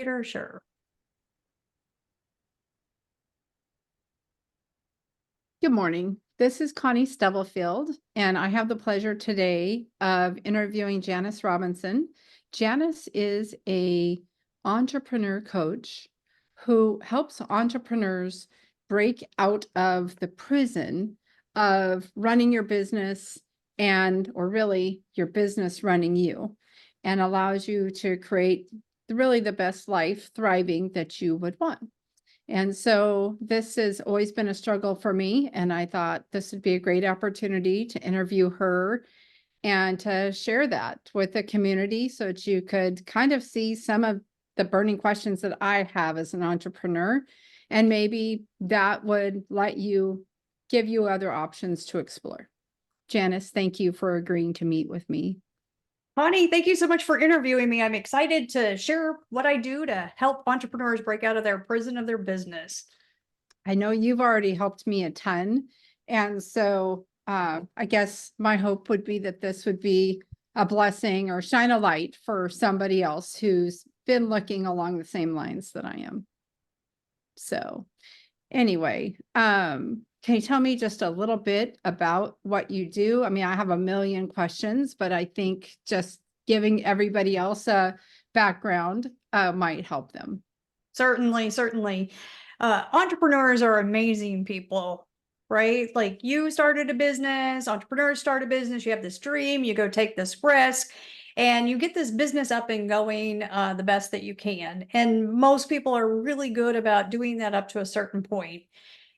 Peter? Sure. Good morning. This is Connie Stubblefield, and I have the pleasure today of interviewing Janis Robinson. Janis is a entrepreneur coach who helps entrepreneurs break out of the prison of running your business or really your business running you, and allows you to create really the best life thriving that you would want. And so this has always been a struggle for me, and I thought this would be a great opportunity to interview her and to share that with the community so that you could kind of see some of the burning questions that I have as an entrepreneur, and maybe that would give you other options to explore. Janis, thank you for agreeing to meet with me. Connie, thank you so much for interviewing me. I'm excited to share what I do to help entrepreneurs break out of their prison of their business. I know you've already helped me a ton. And so I guess my hope would be that this would be a blessing or shine a light for somebody else who's been looking along the same lines that I am. So anyway, can you tell me just a little bit about what you do? I mean, I have a million questions, but I think just giving everybody else a background might help them. Certainly, certainly. Entrepreneurs are amazing people, right? Like you started a business, entrepreneurs start a business, you have this dream, you go take this risk, and you get this business up and going the best that you can. And most people are really good about doing that up to a certain point.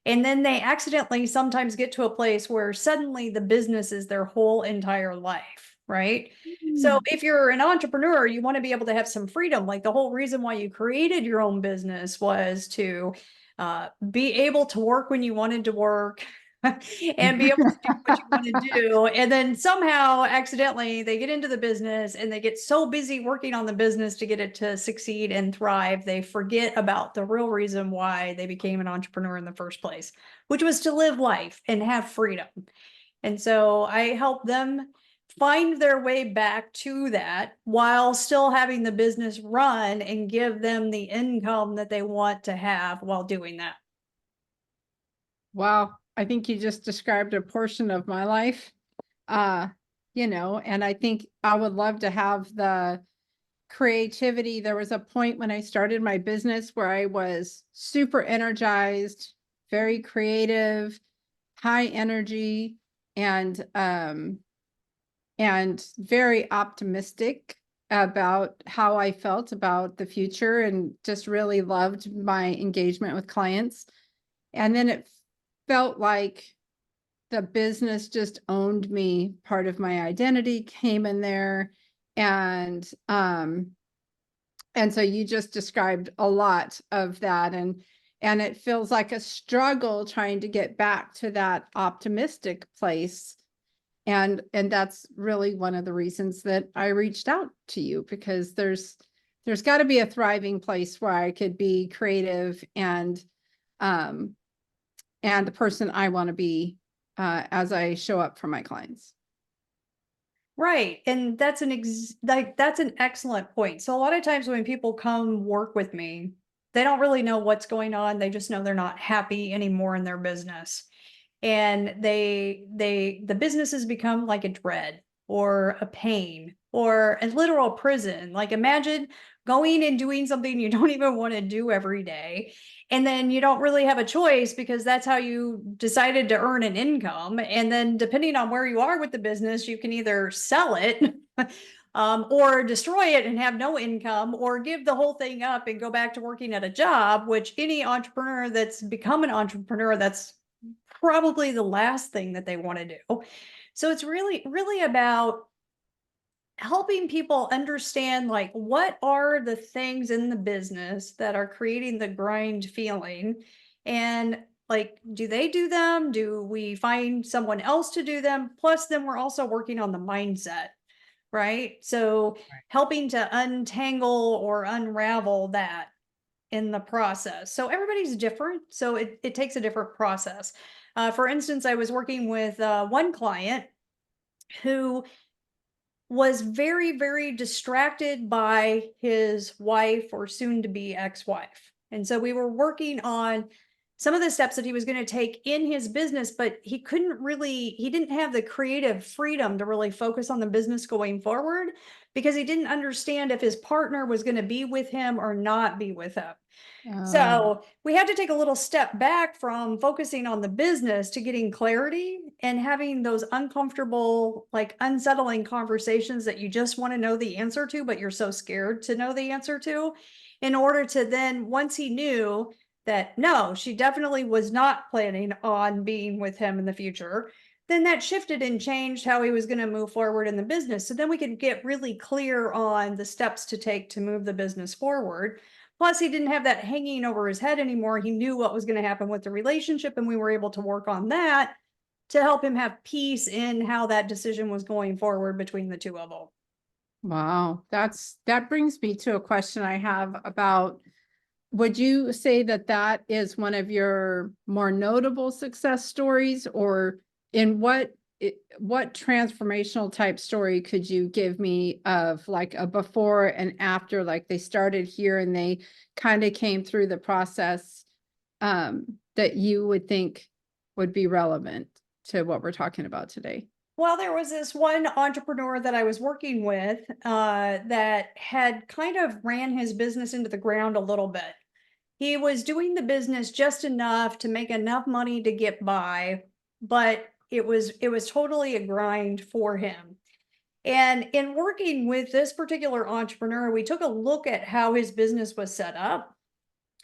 And then they accidentally sometimes get to a place where suddenly the business is their whole entire life, right? So if you're an entrepreneur, you want to be able to have some freedom. Like the whole reason why you created your own business was to be able to work when you wanted to work and be able to do what you want to do. And then somehow accidentally they get into the business and they get so busy working on the business to get it to succeed and thrive, they forget about the real reason why they became an entrepreneur in the first place, which was to live life and have freedom. And so I help them find their way back to that while still having the business run and give them the income that they want to have while doing that. Wow, I think you just described a portion of my life. Uh, and I think I would love to have the creativity. There was a point when I started my business where I was super energized, very creative, high energy, and very optimistic about how I felt about the future and just really loved my engagement with clients. And then it felt like the business just owned me. Part of my identity came in there. And so you just described a lot of that. And it feels like a struggle trying to get back to that optimistic place. And that's really one of the reasons that I reached out to you, because there's got to be a thriving place where I could be creative and the person I want to be as I show up for my clients. Right. And that's that's an excellent point. So a lot of times when people come work with me, they don't really know what's going on. They just know they're not happy anymore in their business. And the businesses become like a dread or a pain or a literal prison. Like imagine going and doing something you don't even want to do every day, and then you don't really have a choice because that's how you decided to earn an income. And then depending on where you are with the business, you can either sell it or destroy it and have no income, or give the whole thing up and go back to working at a job, which any entrepreneur that's become an entrepreneur, that's probably the last thing that they want to do. So it's really, really about helping people understand like what are the things in the business that are creating the grind feeling, and like do they do them, do we find someone else to do them, plus then we're also working on the mindset, right? So helping to untangle or unravel that in the process. So everybody's different, so it takes a different process. For instance, I was working with one client who was very, very distracted by his wife or soon to be ex-wife. And so we were working on some of the steps that he was going to take in his business, but he didn't have the creative freedom to really focus on the business going forward because he didn't understand if his partner was going to be with him or not be with him. Oh, So we had to take a little step back from focusing on the business to getting clarity and having those uncomfortable, like unsettling conversations that you just want to know the answer to, but you're so scared to know the answer to, in order to then, once he knew that no, she definitely was not planning on being with him in the future, then that shifted and changed how he was going to move forward in the business. So then we could get really clear on the steps to take to move the business forward. Plus, he didn't have that hanging over his head anymore. He knew what was going to happen with the relationship, and we were able to work on that to help him have peace in how that decision was going forward between the two of them. wow. That brings me to a question I have about, would you say that that is one of your more notable success stories, or in what transformational type story could you give me of like a before and after, like they started here and they kind of came through the process, that you would think would be relevant to what we're talking about today? Well, there was this one entrepreneur that I was working with that had kind of ran his business into the ground a little bit. He was doing the business just enough to make enough money to get by, but it was totally a grind for him. And in working with this particular entrepreneur, we took a look at how his business was set up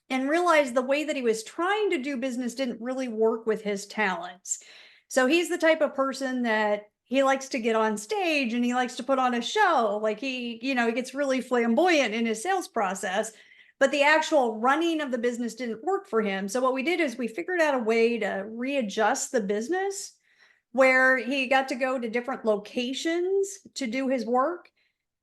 and realized the way that he was trying to do business didn't really work with his talents. So he's the type of person that he likes to get on stage and he likes to put on a show. Like he gets really flamboyant in his sales process, but the actual running of the business didn't work for him. So what we did is we figured out a way to readjust the business where he got to go to different locations to do his work,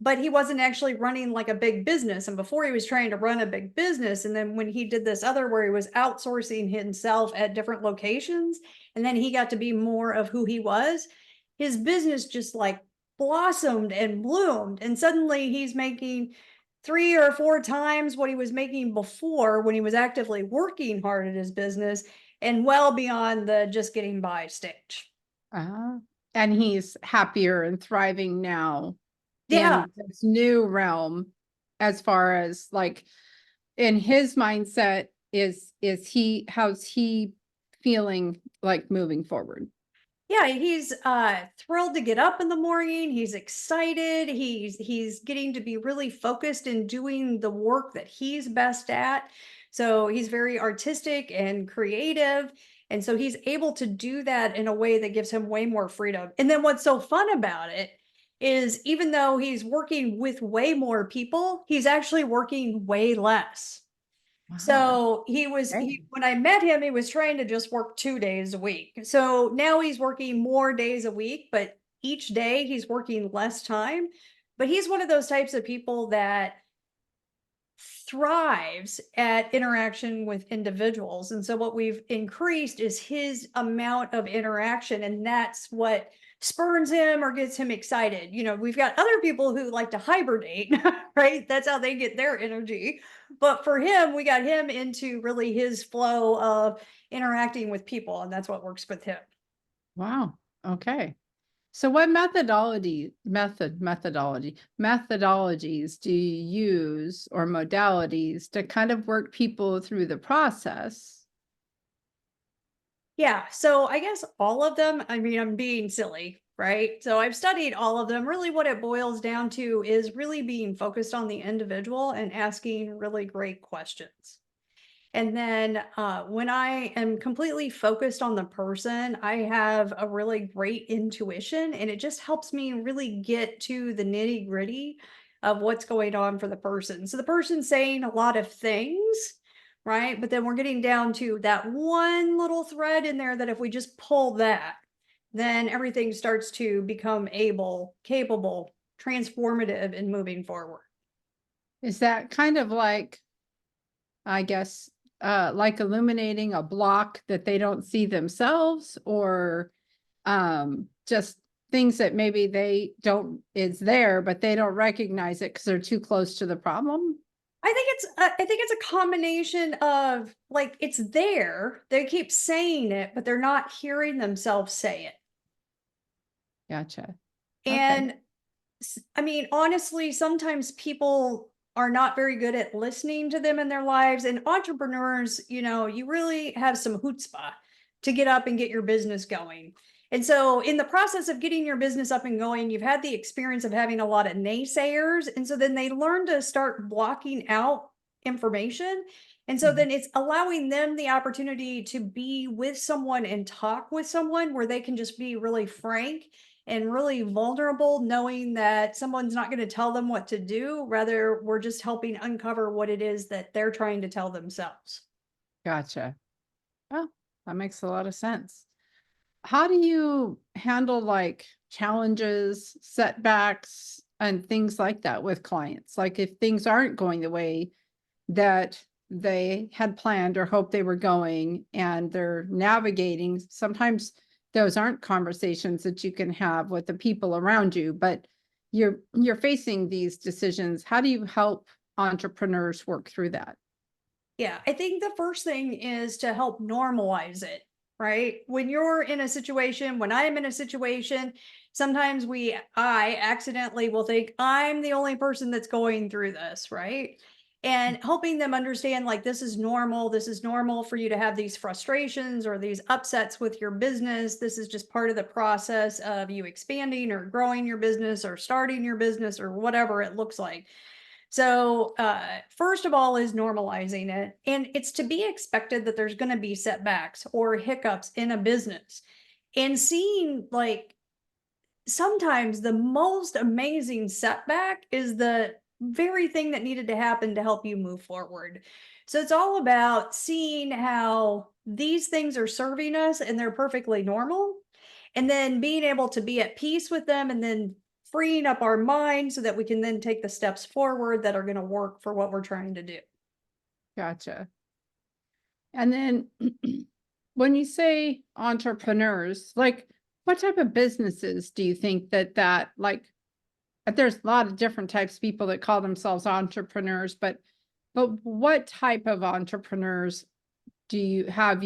but he wasn't actually running like a big business. And before he was trying to run a big business. And then when he did this other where he was outsourcing himself at different locations, and then he got to be more of who he was, his business just like blossomed and bloomed. And suddenly he's making 3 or 4 times what he was making before when he was actively working hard at his business and well beyond the just getting by stage. And he's happier and thriving now Yeah. in this new realm, as far as like in his mindset, how's he feeling like moving forward? Yeah, he's thrilled to get up in the morning. He's excited. He's getting to be really focused in doing the work that he's best at. So he's very artistic and creative. And so he's able to do that in a way that gives him way more freedom. And then what's so fun about it is even though he's working with way more people, he's actually working way less. Wow. So when I met him, he was trying to just work 2 days a week. So now he's working more days a week, but each day he's working less time. But he's one of those types of people that thrives at interaction with individuals. And so what we've increased is his amount of interaction, and that's what spurns him or gets him excited. We've got other people who like to hibernate, right? That's how they get their energy. But for him, we got him into really his flow of interacting with people, and that's what works with him. Wow. Okay. So what methodologies do you use, or modalities, to kind of work people through the process? Yeah, so I guess all of them, I mean, I'm being silly, right? So I've studied all of them. Really, what it boils down to is really being focused on the individual and asking really great questions. And then when I am completely focused on the person, I have a really great intuition, and it just helps me really get to the nitty gritty of what's going on for the person. So the person's saying a lot of things, right? But then we're getting down to that one little thread in there that if we just pull that, then everything starts to become capable, transformative, and moving forward. Is that kind of like, I guess, like illuminating a block that they don't see themselves, or just things that maybe they don't, it's there, but they don't recognize it because they're too close to the problem. I think it's a combination of like it's there. They keep saying it, but they're not hearing themselves say it. Gotcha. Okay. And I mean, honestly, sometimes people are not very good at listening to them in their lives. And entrepreneurs, you really have some chutzpah to get up and get your business going. And so, in the process of getting your business up and going, you've had the experience of having a lot of naysayers. And so, then they learn to start blocking out information. And so, Mhm. then it's allowing them the opportunity to be with someone and talk with someone where they can just be really frank and really vulnerable, knowing that someone's not going to tell them what to do. Rather, we're just helping uncover what it is that they're trying to tell themselves. Gotcha. Oh, that makes a lot of sense. How do you handle like challenges, setbacks, and things like that with clients? Like if things aren't going the way that they had planned or hoped they were going and they're navigating, sometimes those aren't conversations that you can have with the people around you, but you're facing these decisions. How do you help entrepreneurs work through that? Yeah, I think the first thing is to help normalize it, right? When you're in a situation, when I'm in a situation, sometimes I accidentally will think I'm the only person that's going through this, right? And helping them understand like this is normal. This is normal for you to have these frustrations or these upsets with your business. This is just part of the process of you expanding or growing your business or starting your business or whatever it looks like. So, first of all, is normalizing it. And it's to be expected that there's going to be setbacks or hiccups in a business. And seeing like sometimes the most amazing setback is the very thing that needed to happen to help you move forward. So, it's all about seeing how these things are serving us and they're perfectly normal. And then being able to be at peace with them and then freeing up our mind so that we can then take the steps forward that are going to work for what we're trying to do. Gotcha. And then when you say entrepreneurs, like what type of businesses do you think that like there's a lot of different types of people that call themselves entrepreneurs, but what type of entrepreneurs do you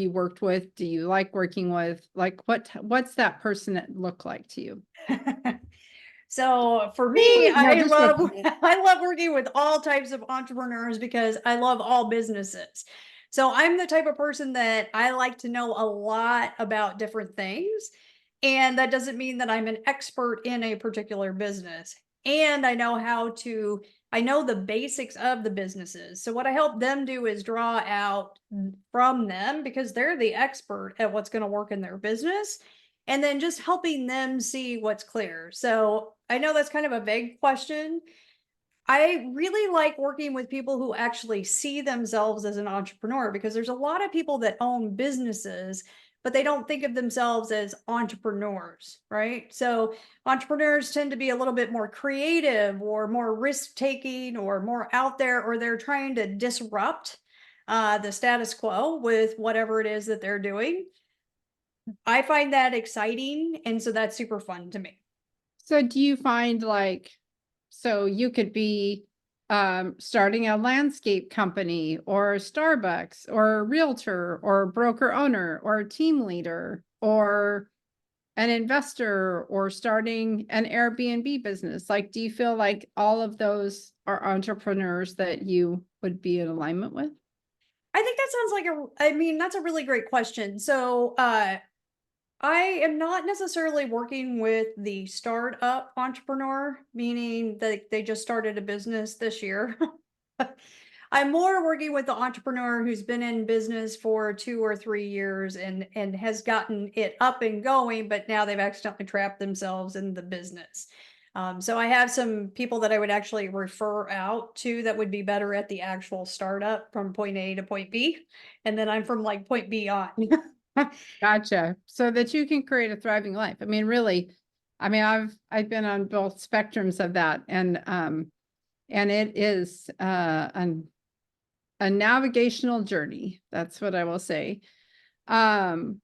worked with? Do you like working with? Like what's that person that look like to you? So for me, No, I just love joking. I love working with all types of entrepreneurs because I love all businesses. So I'm the type of person that I like to know a lot about different things. And that doesn't mean that I'm an expert in a particular business. And I know the basics of the businesses. So what I help them do is draw out from them because they're the expert at what's going to work in their business and then just helping them see what's clear. So I know that's kind of a vague question. I really like working with people who actually see themselves as an entrepreneur because there's a lot of people that own businesses, but they don't think of themselves as entrepreneurs, right? So entrepreneurs tend to be a little bit more creative or more risk taking or more out there, or they're trying to disrupt the status quo with whatever it is that they're doing. I find that exciting, and so that's super fun to me. So do you find like, so you could be starting a landscape company or a Starbucks or a realtor or a broker owner or a team leader or an investor or starting an Airbnb business? Like, do you feel like all of those are entrepreneurs that you would be in alignment with? I think that sounds like I mean, that's a really great question. So, I am not necessarily working with the startup entrepreneur, meaning that they just started a business this year. I'm more working with the entrepreneur who's been in business for 2 or 3 years and has gotten it up and going, but now they've accidentally trapped themselves in the business. So I have some people that I would actually refer out to that would be better at the actual startup from point A to point B, and then I'm from like point B on. Gotcha. So that you can create a thriving life. I mean, really, I mean, I've been on both spectrums of that, and it is a navigational journey. That's what I will say. Um,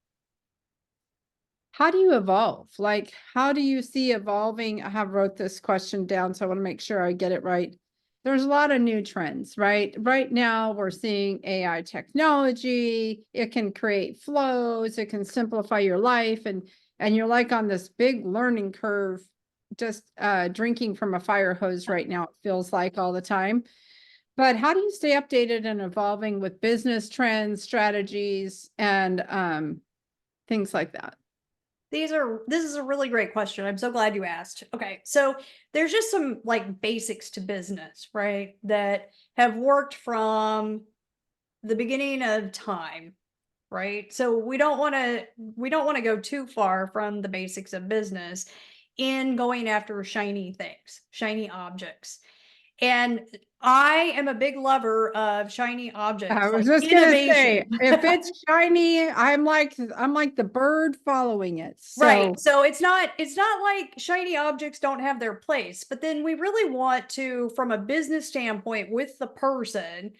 how do you evolve? Like, how do you see evolving? I have wrote this question down, so I want to make sure I get it right. There's a lot of new trends, right? Right now, we're seeing AI technology. It can create flows. It can simplify your life, and you're like on this big learning curve, just drinking from a fire hose right now. It feels like all the time. But how do you stay updated and evolving with business trends, strategies, and things like that? This is a really great question. I'm so glad you asked. Okay, so there's just some like basics to business, right? That have worked from the beginning of time, right? So we don't want to go too far from the basics of business in going after shiny things, shiny objects. And I am a big lover of shiny I objects, was like just gonna say, innovation. if it's shiny, I'm like the bird following it. Right. So, So it's not like shiny objects don't have their place, but then we really want to, from a business standpoint with the person,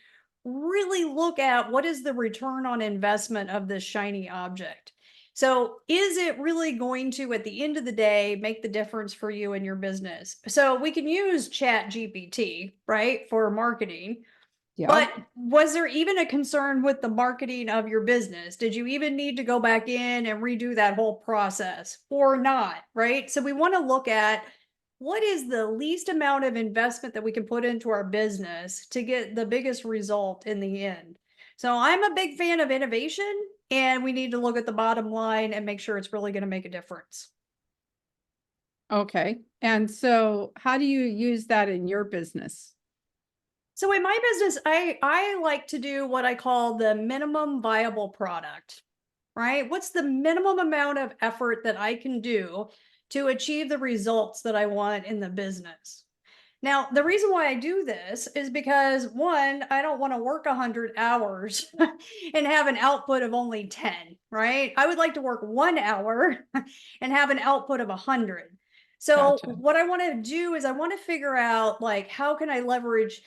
really look at what is the return on investment of this shiny object. So is it really going to, at the end of the day, make the difference for you and your business? So we can use Chat GPT, right, for marketing, yep. but was there even a concern with the marketing of your business? Did you even need to go back in and redo that whole process or not? Right. So we want to look at what is the least amount of investment that we can put into our business to get the biggest result in the end. So I'm a big fan of innovation, and we need to look at the bottom line and make sure it's really going to make a difference. Okay. And so how do you use that in your business? So in my business, I like to do what I call the minimum viable product, right? What's the minimum amount of effort that I can do to achieve the results that I want in the business? Now, the reason why I do this is because one, I don't want to work 100 hours and have an output of only 10, right? I would like to work 1 hour and have an output of 100. So, Gotcha. what I want to do is I want to figure out like how can I leverage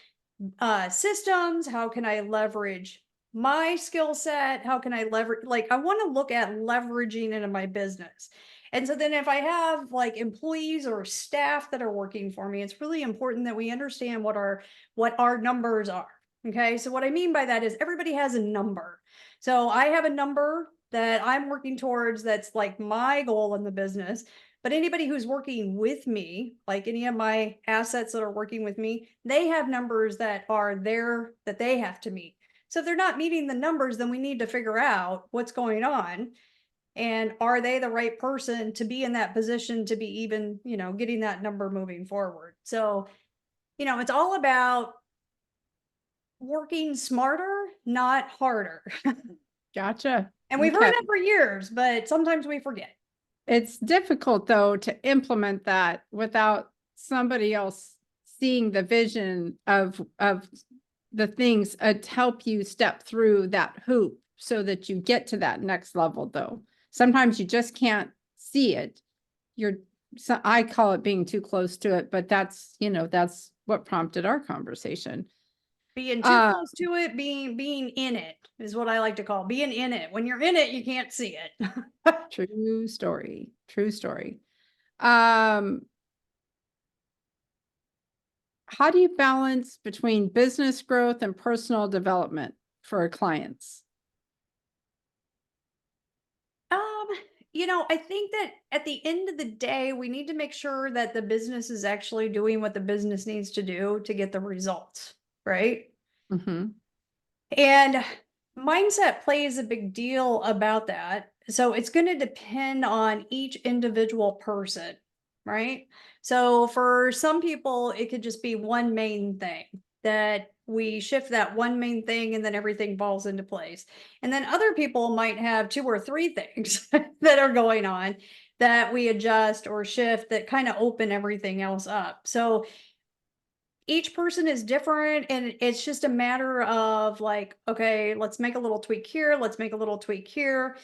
systems? How can I leverage my skill set? How can I leverage, like, I want to look at leveraging into my business. And so then if I have like employees or staff that are working for me, it's really important that we understand what our numbers are. Okay? So what I mean by that is everybody has a number. So I have a number that I'm working towards that's like my goal in the business. But anybody who's working with me, like any of my assets that are working with me, they have numbers that are there that they have to meet. So if they're not meeting the numbers, then we need to figure out what's going on, and are they the right person to be in that position to be even, getting that number moving forward. So, it's all about working smarter, not harder. Gotcha. And we've heard Okay. that for years, but sometimes we forget. It's difficult though to implement that without somebody else seeing the vision of the things to help you step through that hoop so that you get to that next level though. Sometimes you just can't see it. You're so I call it being too close to it, but that's what prompted our conversation. Being too Uh, close to it, being in it is what I like to call being in it. When you're in it, you can't see it. True story. True story. Um, how do you balance between business growth and personal development for clients? Um, I think that at the end of the day, we need to make sure that the business is actually doing what the business needs to do to get the results, right? Hmm. And mindset plays a big deal about that. So it's going to depend on each individual person, right? So for some people, it could just be one main thing that we shift that one main thing and then everything falls into place. And then other people might have two or three things that are going on that we adjust or shift that kind of open everything else up. So each person is different, and it's just a matter of like, okay, let's make a little tweak here, let's make a little tweak here.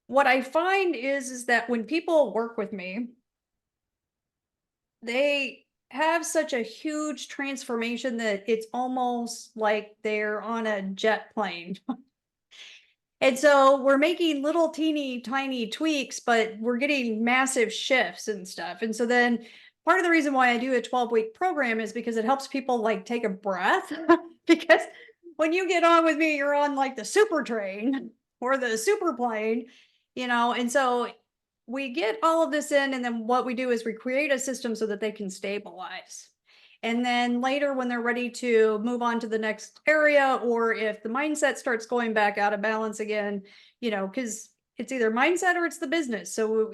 What I find is that when people work with me, they have such a huge transformation that it's almost like they're on a jet plane. And so we're making little teeny tiny tweaks, but we're getting massive shifts and stuff. And so then part of the reason why I do a 12-week program is because it helps people like take a breath. Because when you get on with me, you're on like the super train or the super plane, and so we get all of this in, and then what we do is we create a system so that they can stabilize. And then later, when they're ready to move on to the next area, or if the mindset starts going back out of balance again, because it's either mindset or it's the business. So,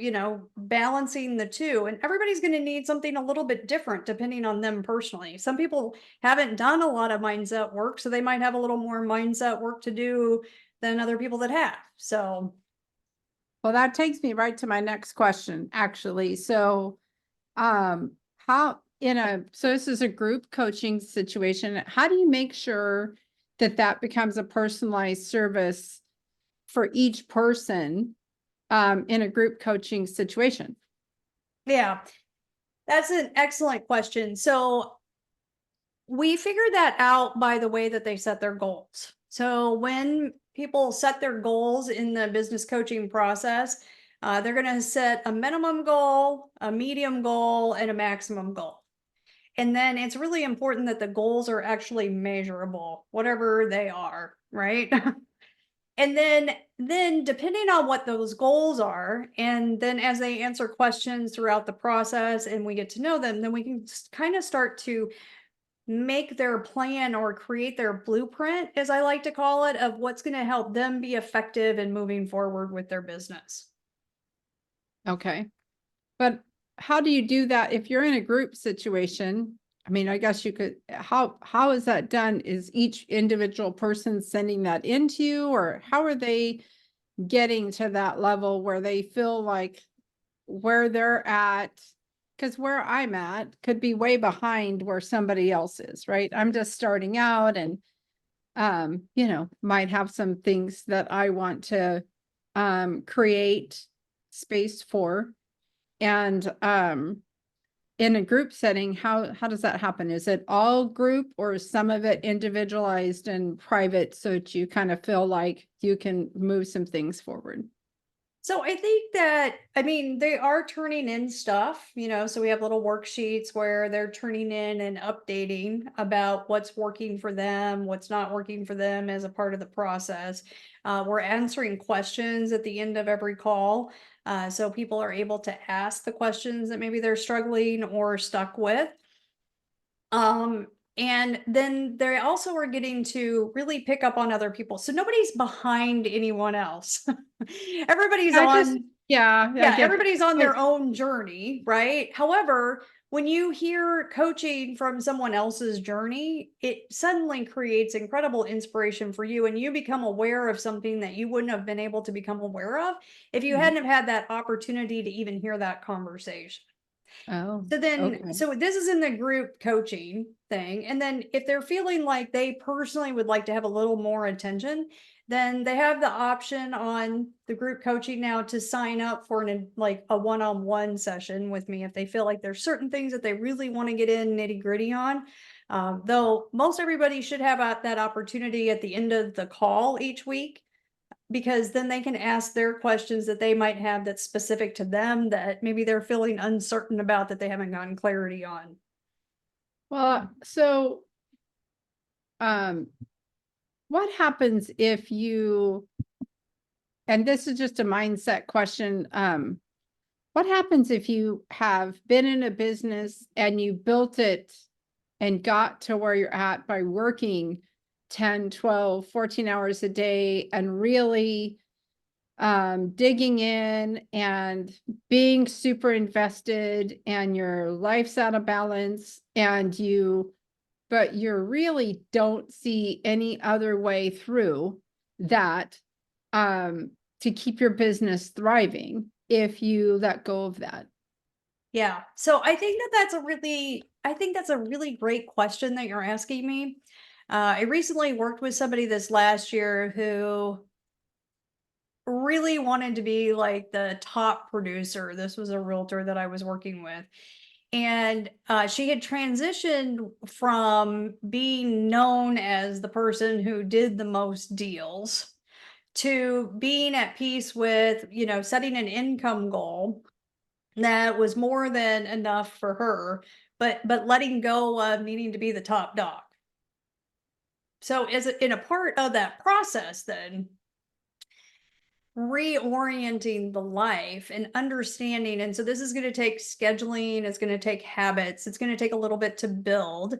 balancing the two, and everybody's going to need something a little bit different depending on them personally. Some people haven't done a lot of mindset work, so they might have a little more mindset work to do than other people that have. So, Well, that takes me right to my next question, actually. So, how so this is a group coaching situation. How do you make sure that that becomes a personalized service for each person, in a group coaching situation? yeah, that's an excellent question. So, we figure that out by the way that they set their goals. So when people set their goals in the business coaching process, they're going to set a minimum goal, a medium goal, and a maximum goal. And then it's really important that the goals are actually measurable, whatever they are, right? And then depending on what those goals are, and then as they answer questions throughout the process and we get to know them, then we can kind of start to make their plan or create their blueprint, as I like to call it, of what's going to help them be effective in moving forward with their business. Okay. But how do you do that if you're in a group situation? I mean, I guess you could, how is that done? Is each individual person sending that into you, or how are they getting to that level where they feel like where they're at? Because where I'm at could be way behind where somebody else is, right? I'm just starting out and might have some things that I want to create space for. And in a group setting, how does that happen? Is it all group, or is some of it individualized and private so that you kind of feel like you can move some things forward? So I think that, I mean, they are turning in stuff, so we have little worksheets where they're turning in and updating about what's working for them, what's not working for them as a part of the process. We're answering questions at the end of every call. So people are able to ask the questions that maybe they're struggling or stuck with. And then they also are getting to really pick up on other people. So nobody's behind anyone else. Everybody's I just, on, yeah, I yeah, get it. everybody's on their own journey, right? However, when you hear coaching from someone else's journey, it suddenly creates incredible inspiration for you, and you become aware of something that you wouldn't have been able to become aware of if you Mhm. hadn't have had that opportunity to even hear that conversation. Oh, okay. So this is in the group coaching thing. And then if they're feeling like they personally would like to have a little more attention, then they have the option on the group coaching now to sign up for like a one-on-one session with me if they feel like there's certain things that they really want to get in nitty-gritty on. Though most everybody should have that opportunity at the end of the call each week, because then they can ask their questions that they might have that's specific to them that maybe they're feeling uncertain about that they haven't gotten clarity on. Well, so um, what happens if you, and this is just a mindset question, what happens if you have been in a business and you built it and got to where you're at by working 10, 12, 14 hours a day and really digging in and being super invested, and your life's out of balance, and but you really don't see any other way through that, to keep your business thriving if you let go of that? Yeah. So I think that's a really great question that you're asking me. I recently worked with somebody this last year who really wanted to be like the top producer. This was a realtor that I was working with. And she had transitioned from being known as the person who did the most deals to being at peace with, setting an income goal that was more than enough for her, but letting go of needing to be the top dog. So as in a part of that process, then reorienting the life and understanding. And so this is going to take scheduling, it's going to take habits, it's going to take a little bit to build.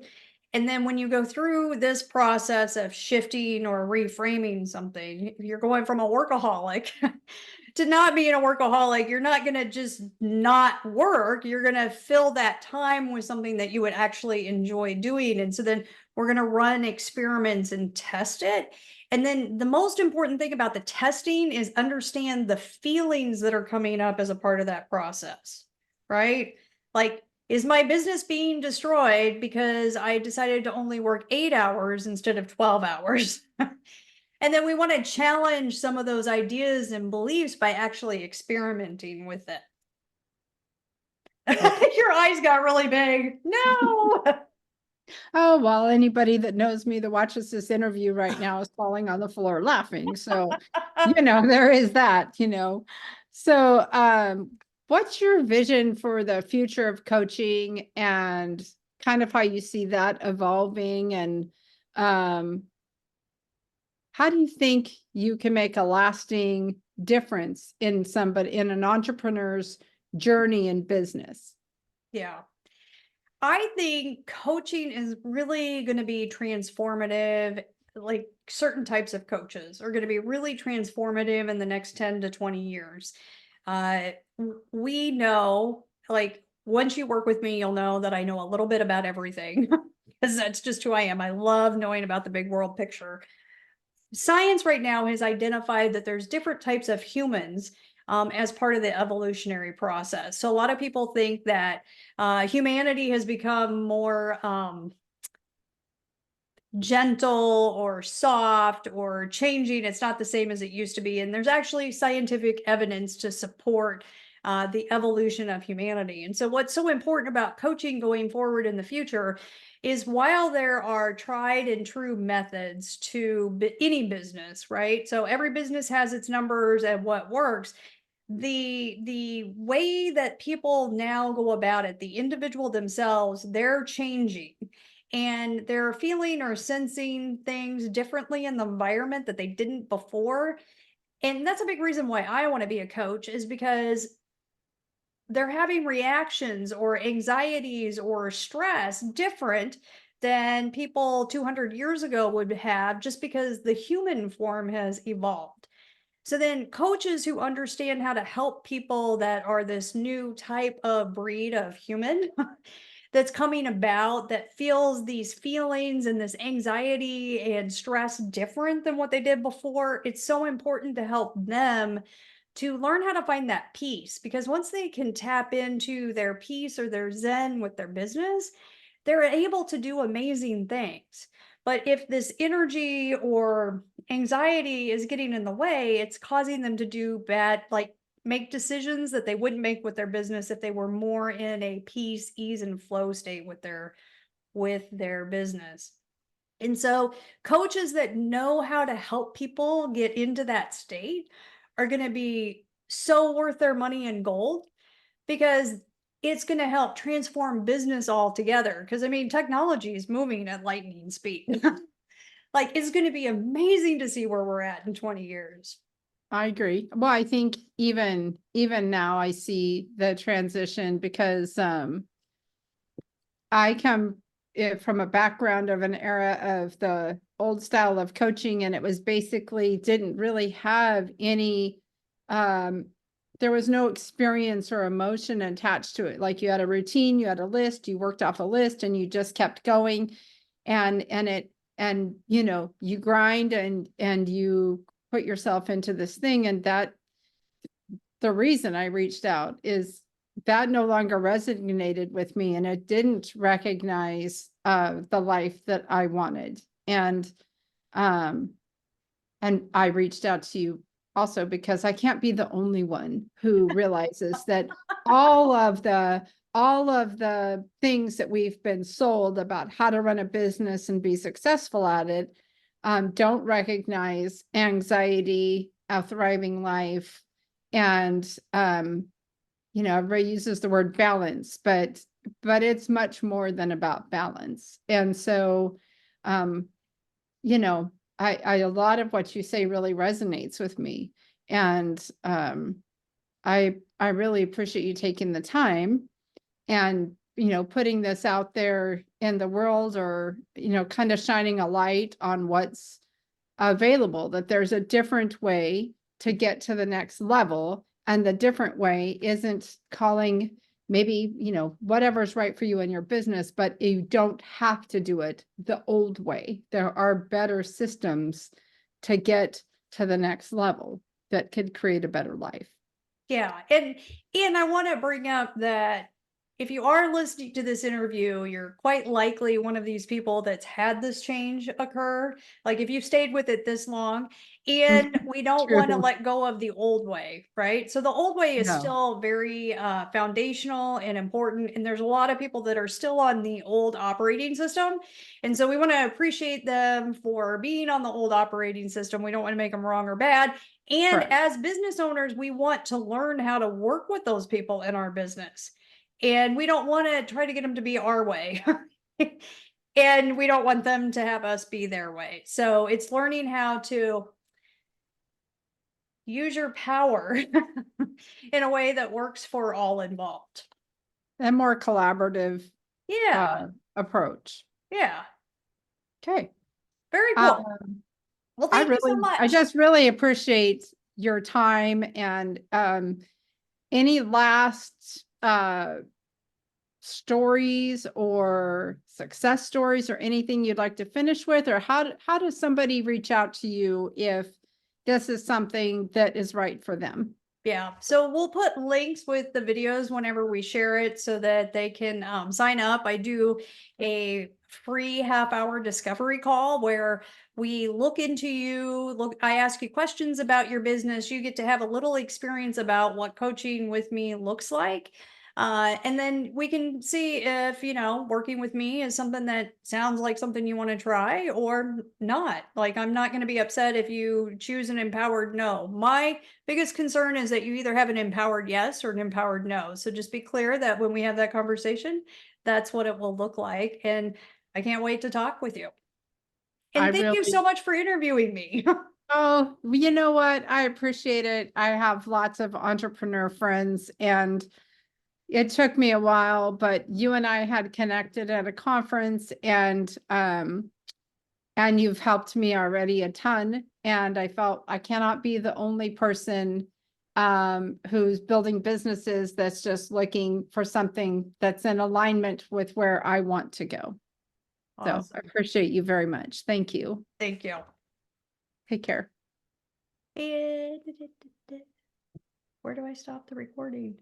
And then when you go through this process of shifting or reframing something, if you're going from a workaholic to not being a workaholic, you're not going to just not work. You're going to fill that time with something that you would actually enjoy doing. And so then we're going to run experiments and test it. And then the most important thing about the testing is understand the feelings that are coming up as a part of that process, right? Like, is my business being destroyed because I decided to only work 8 hours instead of 12 hours? And then we want to challenge some of those ideas and beliefs by actually experimenting with it. Okay. Your eyes got really big. No. Oh, well, anybody that knows me that watches this interview right now is falling on the floor laughing. So, there is that. So, what's your vision for the future of coaching and kind of how you see that evolving? And how do you think you can make a lasting difference in an entrepreneur's journey in business? Yeah. I think coaching is really going to be transformative. Like certain types of coaches are going to be really transformative in the next 10 to 20 years. We know, like, once you work with me, you'll know that I know a little bit about everything because that's just who I am. I love knowing about the big world picture. Science right now has identified that there's different types of humans as part of the evolutionary process. So a lot of people think that humanity has become more gentle or soft or changing. It's not the same as it used to be. And there's actually scientific evidence to support the evolution of humanity. And so, what's so important about coaching going forward in the future is while there are tried and true methods to any business, right? So, every business has its numbers and what works. The way that people now go about it, the individual themselves, they're changing and they're feeling or sensing things differently in the environment that they didn't before. And that's a big reason why I want to be a coach, is because they're having reactions or anxieties or stress different than people 200 years ago would have, just because the human form has evolved. So then coaches who understand how to help people that are this new type of breed of human that's coming about, that feels these feelings and this anxiety and stress different than what they did before, it's so important to help them to learn how to find that peace, because once they can tap into their peace or their zen with their business, they're able to do amazing things. But if this energy or anxiety is getting in the way, it's causing them to do bad, like make decisions that they wouldn't make with their business if they were more in a peace, ease, and flow state with their business. And so coaches that know how to help people get into that state are going to be so worth their money in gold, because it's going to help transform business altogether. Because I mean, technology is moving at lightning speed. Like, it's going to be amazing to see where we're at in 20 years. I agree. Well, I think even now I see the transition because I come from a background of an era of the old style of coaching, and it was basically didn't really have any there was no experience or emotion attached to it. Like, you had a routine, you had a list, you worked off a list, and you just kept going. And you grind and you put yourself into this thing. And that the reason I reached out is that no longer resonated with me, and it didn't recognize the life that I wanted. And I reached out to you also because I can't be the only one who realizes that all of the things that we've been sold about how to run a business and be successful at it don't recognize anxiety, a thriving life, and everybody uses the word balance, but it's much more than about balance. And so, you know, I a lot of what you say really resonates with me. And I really appreciate you taking the time and, putting this out there in the world, or, kind of shining a light on what's available, that there's a different way to get to the next level. And the different way isn't calling maybe, whatever's right for you in your business, but you don't have to do it the old way. There are better systems to get to the next level that could create a better life. Yeah. And I want to bring up that if you are listening to this interview, you're quite likely one of these people that's had this change occur. Like if you've stayed with it this long, and we don't want to True. let go of the old way, right? So the old way is No, still very foundational and important. And there's a lot of people that are still on the old operating system. And so we want to appreciate them for being on the old operating system. We don't want to make them wrong or bad. And correct. as business owners, we want to learn how to work with those people in our business. And we don't want to try to get them to be our way. And we don't want them to have us be their way. So it's learning how to use your power in a way that works for all involved. And more collaborative Yeah. approach. Yeah. Okay. Very Uh, cool. Well, thank you so I much. just really appreciate your time. And any last stories or success stories or anything you'd like to finish with, or how does somebody reach out to you if this is something that is right for them? Yeah. So we'll put links with the videos whenever we share it so that they can sign up. I do a free half-hour discovery call where we look into I ask you questions about your business. You get to have a little experience about what coaching with me looks like. And then we can see if, working with me is something that sounds like something you want to try or not. Like, I'm not going to be upset if you choose an empowered no. My biggest concern is that you either have an empowered yes or an empowered no. So just be clear that when we have that conversation, that's what it will look like. And I can't wait to talk with you. I And thank you so really, much for interviewing me. oh, you know what? I appreciate it. I have lots of entrepreneur friends, and it took me a while, but you and I had connected at a conference, and you've helped me already a ton. And I felt I cannot be the only person who's building businesses that's just looking for something that's in alignment with where I want to go. So I Awesome. appreciate you very much. Thank you. Thank you. Take care. And where do I stop the recording?